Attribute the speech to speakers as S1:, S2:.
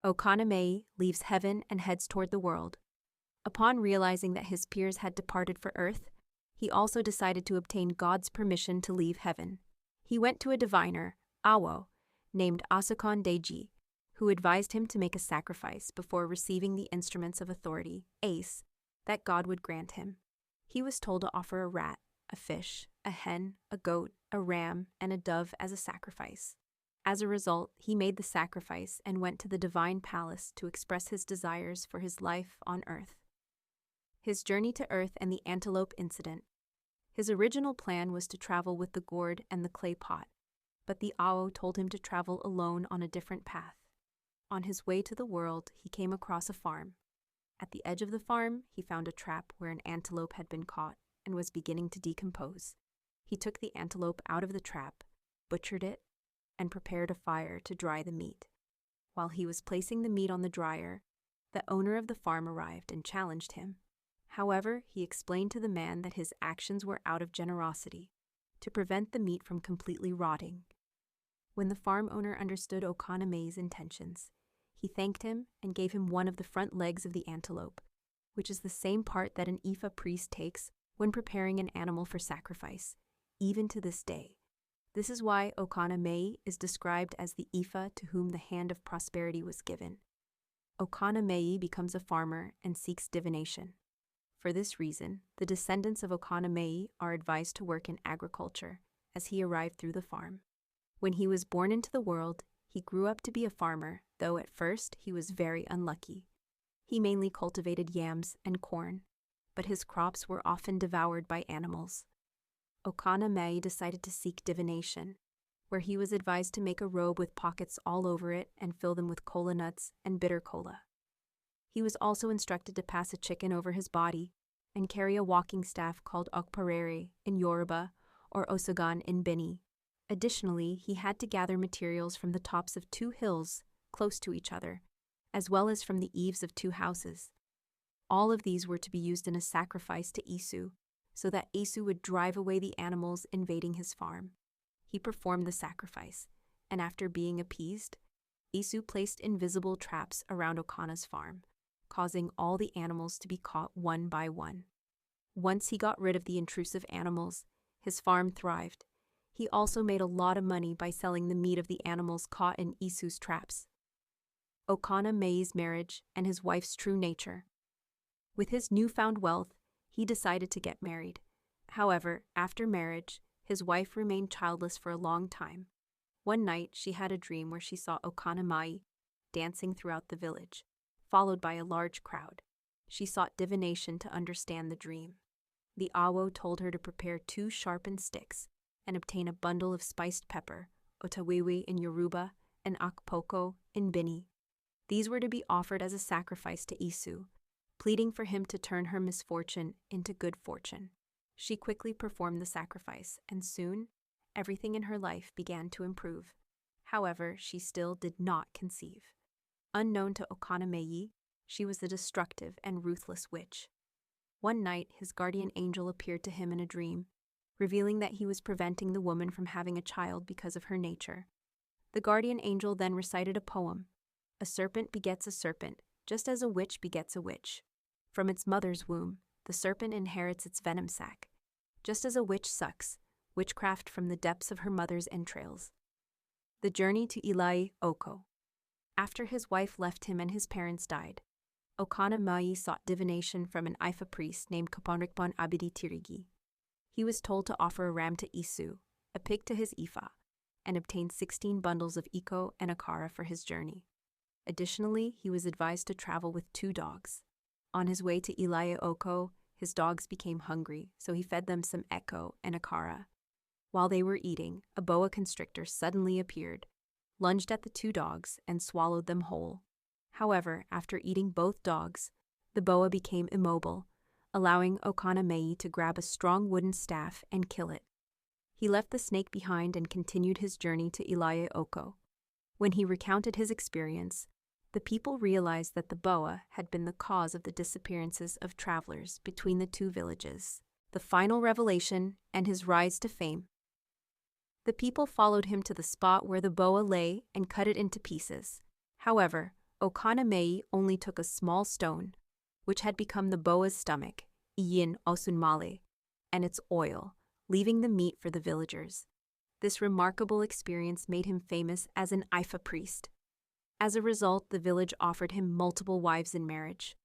S1: Okana Meyi leaves heaven and heads toward the world. Upon realizing that his peers had departed for earth, he also decided to obtain God's permission to leave heaven. He went to a diviner, Awo, named Asukon Deji, who advised him to make a sacrifice before receiving the instruments of authority, Ace, that God would grant him. He was told to offer a rat, a fish, a hen, a goat, a ram, and a dove as a sacrifice. As a result, he made the sacrifice and went to the divine palace to express his desires for his life on earth. His journey to earth and the antelope incident. His original plan was to travel with the gourd and the clay pot, but the Awo told him to travel alone on a different path. On his way to the world, he came across a farm. At the edge of the farm, he found a trap where an antelope had been caught and was beginning to decompose. He took the antelope out of the trap, butchered it, and prepared a fire to dry the meat. While he was placing the meat on the dryer, the owner of the farm arrived and challenged him. However, he explained to the man that his actions were out of generosity, to prevent the meat from completely rotting. When the farm owner understood Okana Meyi's intentions, he thanked him and gave him one of the front legs of the antelope, which is the same part that an Ifá priest takes when preparing an animal for sacrifice, even to this day. This is why Okana Meyi is described as the Ifá to whom the hand of prosperity was given. Okana Meyi becomes a farmer and seeks divination. For this reason, the descendants of Okana Meyi are advised to work in agriculture, as he arrived through the farm. When he was born into the world, he grew up to be a farmer, though at first he was very unlucky. He mainly cultivated yams and corn, but his crops were often devoured by animals. Okana Meyi decided to seek divination, where he was advised to make a robe with pockets all over it and fill them with kola nuts and bitter kola. He was also instructed to pass a chicken over his body and carry a walking staff called okparere in Yoruba or osagan in Bini. Additionally, he had to gather materials from the tops of 2 hills close to each other, as well as from the eaves of 2 houses. All of these were to be used in a sacrifice to Esu, so that Esu would drive away the animals invading his farm. He performed the sacrifice, and after being appeased, Esu placed invisible traps around Okana's farm, causing all the animals to be caught one by one. Once he got rid of the intrusive animals, his farm thrived. He also made a lot of money by selling the meat of the animals caught in Esu's traps. Okana Meyi's marriage and his wife's true nature. With his newfound wealth, he decided to get married. However, after marriage, his wife remained childless for a long time. One night, she had a dream where she saw Okana Meyi dancing throughout the village, followed by a large crowd. She sought divination to understand the dream. The Awo told her to prepare 2 sharpened sticks and obtain a bundle of spiced pepper, otawiwi in Yoruba and akpoko in Bini. These were to be offered as a sacrifice to Esu, pleading for him to turn her misfortune into good fortune. She quickly performed the sacrifice, and soon, everything in her life began to improve. However, she still did not conceive. Unknown to Okana Meyi, she was a destructive and ruthless witch. One night, his guardian angel appeared to him in a dream, revealing that he was preventing the woman from having a child because of her nature. The guardian angel then recited a poem. A serpent begets a serpent, just as a witch begets a witch. From its mother's womb, the serpent inherits its venom sac, just as a witch sucks witchcraft from the depths of her mother's entrails. The journey to Ilai Oko. After his wife left him and his parents died, Okana Meyi sought divination from an Ifá priest named Kaponrikpon Abidi Tirigi. He was told to offer a ram to Esu, a pig to his Ifá, and obtain 16 bundles of Iko and Akara for his journey. Additionally, he was advised to travel with 2 dogs. On his way to Ilaya Oko, his dogs became hungry, so he fed them some Eko and Akara. While they were eating, a boa constrictor suddenly appeared, lunged at the 2 dogs, and swallowed them whole. However, after eating both dogs, the boa became immobile, allowing Okana Meyi to grab a strong wooden staff and kill it. He left the snake behind and continued his journey to Ilaya Oko. When he recounted his experience, the people realized that the boa had been the cause of the disappearances of travelers between the 2 villages, the final revelation, and his rise to fame. The people followed him to the spot where the boa lay and cut it into pieces. However, Okana Meyi only took a small stone, which had become the boa's stomach, iyin osunmale, and its oil, leaving the meat for the villagers. This remarkable experience made him famous as an Ifá priest. As a result, the village offered him multiple wives in marriage.